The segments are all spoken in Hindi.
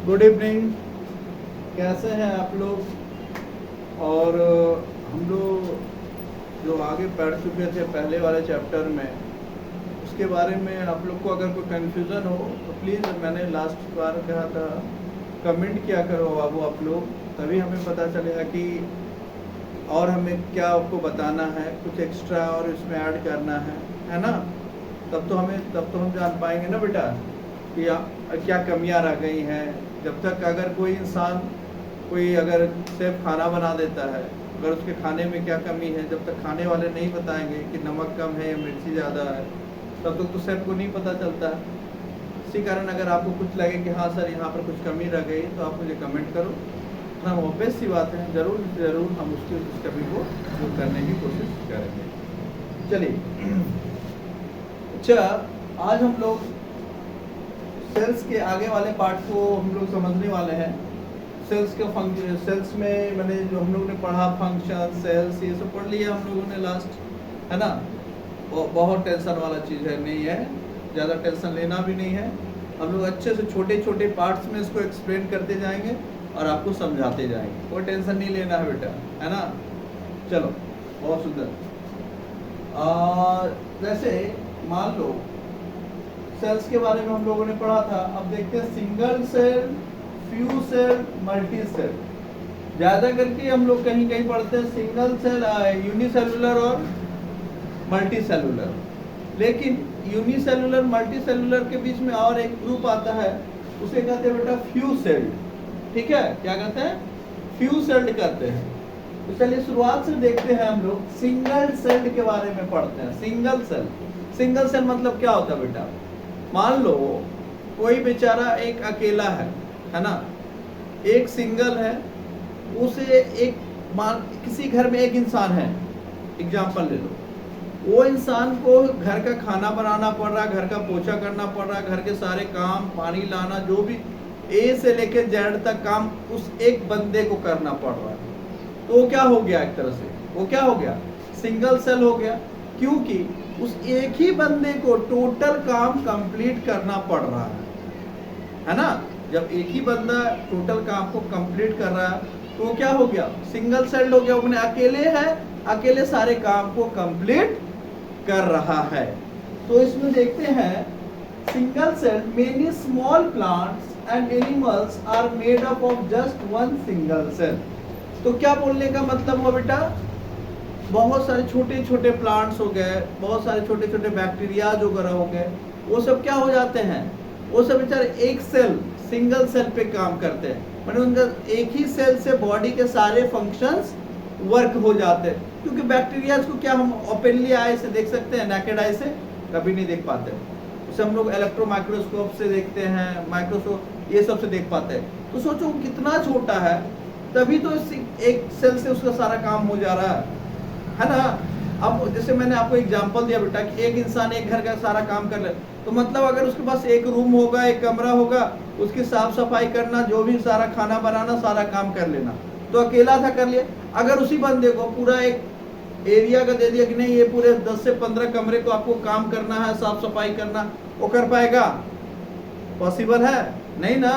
Good evening. कैसे हैं आप लोग? और हम लोग जो आगे पढ़ चुके थे पहले वाले चैप्टर में, उसके बारे में आप लोग को अगर कोई कन्फ्यूज़न हो तो प्लीज़, मैंने लास्ट बार कहा था कमेंट किया करो बाबू आप लोग, तभी हमें पता चलेगा कि और हमें क्या आपको बताना है, कुछ एक्स्ट्रा और इसमें ऐड करना है ना। तब तो हम जान पाएंगे ना बेटा कि क्या कमियां रह गई हैं। जब तक अगर कोई इंसान अगर सिर्फ खाना बना देता है, अगर उसके खाने में क्या कमी है, जब तक खाने वाले नहीं बताएंगे कि नमक कम है या मिर्ची ज़्यादा है, तब तक तो शेफ को नहीं पता चलता। इसी कारण अगर आपको कुछ लगे कि हाँ सर यहाँ पर कुछ कमी रह गई, तो आप मुझे कमेंट करो। हम ऑब्वियस सी बात है, ज़रूर हम उस कमी को दूर करने की कोशिश करेंगे। चलिए, अच्छा, आज हम लोग सेल्स के आगे वाले पार्ट को हम लोग समझने वाले हैं। सेल्स के फंक्शन, सेल्स में मैंने जो हम लोग ने पढ़ा फंक्शन, सेल्स, ये सब पढ़ लिया हम लोगों ने लास्ट, है ना। बहुत टेंशन वाला चीज़ है, नहीं है, ज़्यादा टेंशन लेना भी नहीं है। हम लोग अच्छे से छोटे छोटे पार्ट्स में इसको एक्सप्लेन करते जाएंगे और आपको समझाते जाएंगे। कोई टेंशन नहीं लेना है बेटा, है ना। चलो, बहुत सुंदर। जैसे मान लो सेल्स के बारे में हम लोगों ने पढ़ा था। अब देखते हैं single cell, few cell, multi cell. ज़्यादा करके हम लोग कहीं कहीं पढ़ते हैं सिंगल सेल, यूनिसेलुलर और मल्टी सेलुलर। लेकिन यूनिसेलुलर मल्टी सेलुलर के बीच में और एक ग्रुप आता है, उसे कहते हैं बेटा फ्यू सेल। ठीक है, क्या कहते हैं? फ्यू सेल्ड कहते हैं। तो चलिए शुरुआत से देखते हैं। हम लोग सिंगल सेल के बारे में पढ़ते हैं। सिंगल सेल मतलब क्या होता है बेटा? मान लो कोई बेचारा एक अकेला है ना, एक सिंगल है, उसे एक किसी घर में एक इंसान है, एग्जाम्पल ले लो। वो इंसान को घर का खाना बनाना पड़ रहा, घर का पोछा करना पड़ रहा, घर के सारे काम, पानी लाना, जो भी ए से लेकर जेड तक काम उस एक बंदे को करना पड़ रहा है। तो वो क्या हो गया? एक तरह से वो क्या हो गया? सिंगल सेल हो गया। क्योंकि उस एक ही बंदे को टोटल काम कंप्लीट करना पड़ रहा है ना। जब एक ही बंदा टोटल काम को कंप्लीट कर रहा है तो वो क्या हो गया? सिंगल सेल्ड हो गया। अपने अकेले है, अकेले सारे काम को कंप्लीट कर रहा है। तो इसमें देखते हैं single cell, many small plants and animals are made up of just one single cell. तो क्या बोलने का मतलब हुआ बेटा? बहुत सारे छोटे छोटे प्लांट्स हो गए, बहुत सारे छोटे छोटे बैक्टीरिया जो वगैरह हो गए, वो सब क्या हो जाते हैं? वो सब बेचारे एक सेल, सिंगल सेल पे काम करते हैं। मतलब उनका एक ही सेल से बॉडी के सारे फंक्शंस वर्क हो जाते हैं। क्योंकि बैक्टीरिया को क्या हम ओपनली आई से देख सकते हैं? नेकेड आई से कभी नहीं देख पाते। उसे हम लोग इलेक्ट्रो माइक्रोस्कोप से देखते हैं, माइक्रोस्कोप, ये सब से देख पाते हैं। तो सोचो कितना छोटा है, तभी तो एक सेल से उसका सारा काम हो जा रहा है ना। अब जैसे मैंने आपको एग्जांपल दिया बेटा कि एक इंसान एक घर का सारा काम कर ले, तो मतलब अगर उसके पास एक रूम होगा, एक कमरा होगा, उसकी साफ सफाई करना, जो भी सारा खाना बनाना, सारा काम कर लेना, तो अकेला था कर लिया। अगर उसी बंदे को पूरा एक एरिया का दे दिया कि नहीं ये पूरे 10 से 15 कमरे को आपको काम करना है, साफ सफाई करना, वो कर पाएगा? पॉसिबल है? नहीं ना।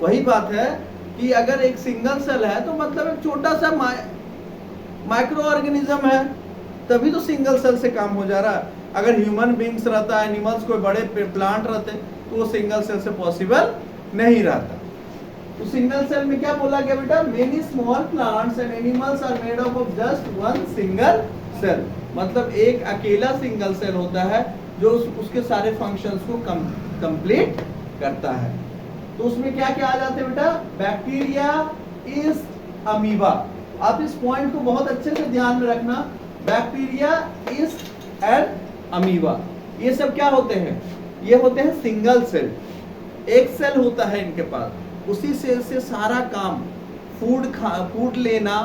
वही बात है कि अगर एक सिंगल सेल है तो मतलब एक छोटा सा माइक्रो ऑर्गेनिज्म है, तभी तो सिंगल सेल से काम हो जा रहा है। अगर ह्यूमन बींग्स रहता, एनिमल्स, कोई बड़े प्लांट रहते, तो वो सिंगल सेल से पॉसिबल नहीं रहता। तो सिंगल सेल में क्या बोला गया बेटा? Many small plants and animals are made up of just one single cell. मतलब एक अकेला सिंगल सेल होता है जो उसके सारे फंक्शंस को कंप्लीट करता है। तो उसमें क्या क्या आ जाते हैं बेटा? Bacteria, yeast, amoeba. आप इस पॉइंट को बहुत अच्छे से ध्यान में रखना। बैक्टीरिया, यीस्ट एंड अमीबा, ये सब क्या होते हैं? ये होते हैं सिंगल सेल। एक सेल होता है इनके पास, उसी सेल से सारा काम, फूड लेना,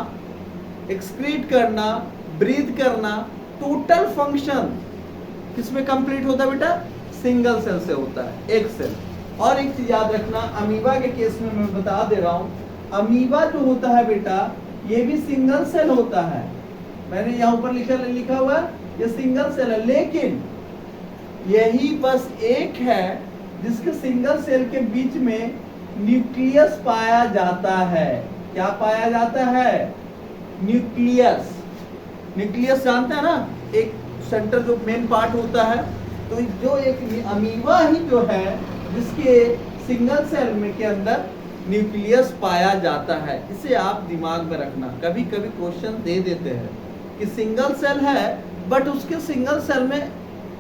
एक्सक्रीट करना, ब्रीथ करना, टोटल फंक्शन किसमें कंप्लीट होता है बेटा? सिंगल सेल से होता है, एक सेल। और एक चीज याद रखना, अमीबा के केस में मैं बता दे रहा हूं, अमीबा जो होता है बेटा, ये भी सिंगल सेल होता है। मैंने यहाँ ऊपर लिखा हुआ है ये सिंगल सेल है, लेकिन यही बस एक है जिसके सिंगल सेल के बीच में न्यूक्लियस पाया जाता है। क्या पाया जाता है? न्यूक्लियस। न्यूक्लियस जानते हैं ना, एक सेंटर जो मेन पार्ट होता है। तो जो एक अमीबा ही जो है जिसके सिंगल सेल में के अंदर न्यूक्लियस पाया जाता है, इसे आप दिमाग में रखना। कभी कभी क्वेश्चन दे देते हैं कि सिंगल सेल है बट उसके सिंगल सेल में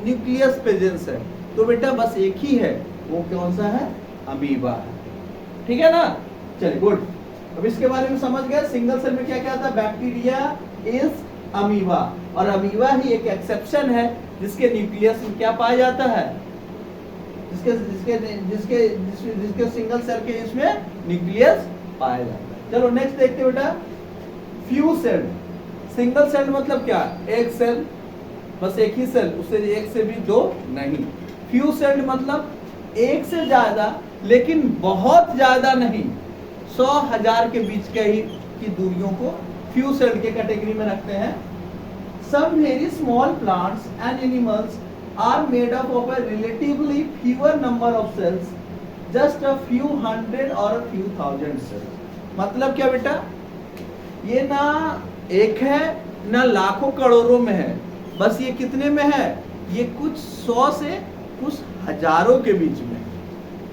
न्यूक्लियस प्रेजेंस है, तो बेटा बस एक ही है, वो कौन सा है? अमीबा है। ठीक है ना? चलिए गुड। अब इसके बारे में समझ गए सिंगल सेल में क्या क्या था। बैक्टीरिया इज अमीबा, और अमीबा ही एक एक्सेप्शन है जिसके न्यूक्लियस में क्या पाया जाता है, जिसके जिसके जिसके जिसके, जिसके सिंगल सेल के इसमें न्यूक्लियस पाया जाता है। चलो नेक्स्ट देखते हैं बेटा, फ्यू सेल। सिंगल सेल मतलब क्या? एक सेल, बस एक ही सेल, उससे एक से भी दो नहीं। फ्यू सेल मतलब एक से ज्यादा लेकिन बहुत ज्यादा नहीं, 100,000 के बीच के ही की दूरियों को फ्यू सेल के कैटेगरी में रखते हैं। Some very small plants and animals are made up of a relatively fewer number of cells, just a few hundred or a few thousand cells. मतलब क्या बेटा? ये ना एक है ना लाखों करोड़ों में है, बस ये कितने में है? ये कुछ 100 से कुछ हजारों के बीच में,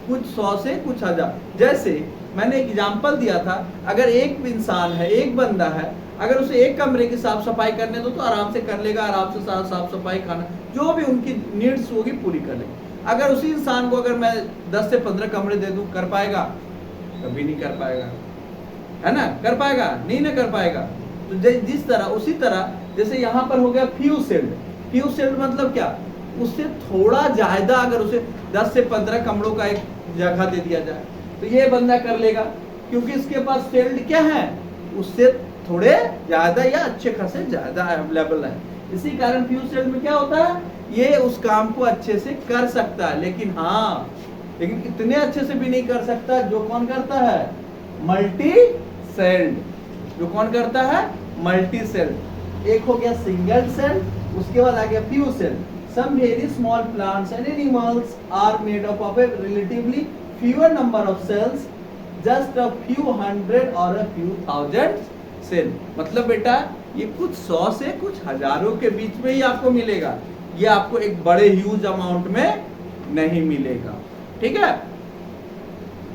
कुछ 100 से कुछ हजार। जैसे मैंने एग्जाम्पल दिया था, अगर एक इंसान है, एक बंदा है, अगर उसे एक कमरे की साफ सफाई करने दो तो आराम से कर लेगा, आराम से साफ सफाई, खाना जो भी उनकी नीड्स होगी पूरी कर लेगा। अगर उसी इंसान को अगर मैं 10 से 15 कमरे दे दूं, कर पाएगा? कभी नहीं कर पाएगा, है ना? कर पाएगा? नहीं ना कर पाएगा। तो जिस तरह, उसी तरह जैसे यहाँ पर हो गया फ्यू सेल्ड। फ्यू सेल्ड मतलब क्या? उससे थोड़ा ज्यादा अगर उसे 10 से 15 कमरों का एक जगह दे दिया जाए तो ये बंदा कर लेगा, क्योंकि इसके पास सेल्ड क्या है? उससे थोड़े ज्यादा या अच्छे खासे ज्यादा अवेलेबल है। इसी कारण फ्यू सेल में क्या होता है, ये उस काम को अच्छे से कर सकता है, लेकिन इतने अच्छे से भी नहीं कर सकता जो कौन करता है? Multi celled. जो कौन करता है? Multi celled. एक हो गया सिंगल सेल, उसके बाद आ गया few cell. Some very small plants and animals are made up of a relatively fewer number of cells, just a few hundred or a few thousand cell. मतलब बेटा ये कुछ 100 से कुछ हजारों के बीच में ही आपको मिलेगा, ये आपको एक बड़े ह्यूज अमाउंट में नहीं मिलेगा। ठीक है?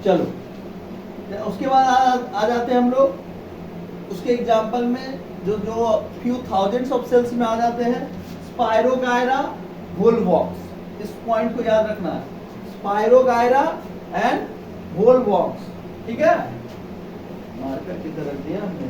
चलो उसके बाद आ जाते हैं हम लोग उसके एग्जाम्पल में, जो फ्यू थाउजेंड्स ऑफ सेल्स में आ जाते हैं। स्पायरोगायरा, वोल्वॉक्स, इस पॉइंट को याद रखना है, स्पायरोगायरा एंड वोल्वॉक्स। ठीक है? मार्कर किधर रख दिया हमने?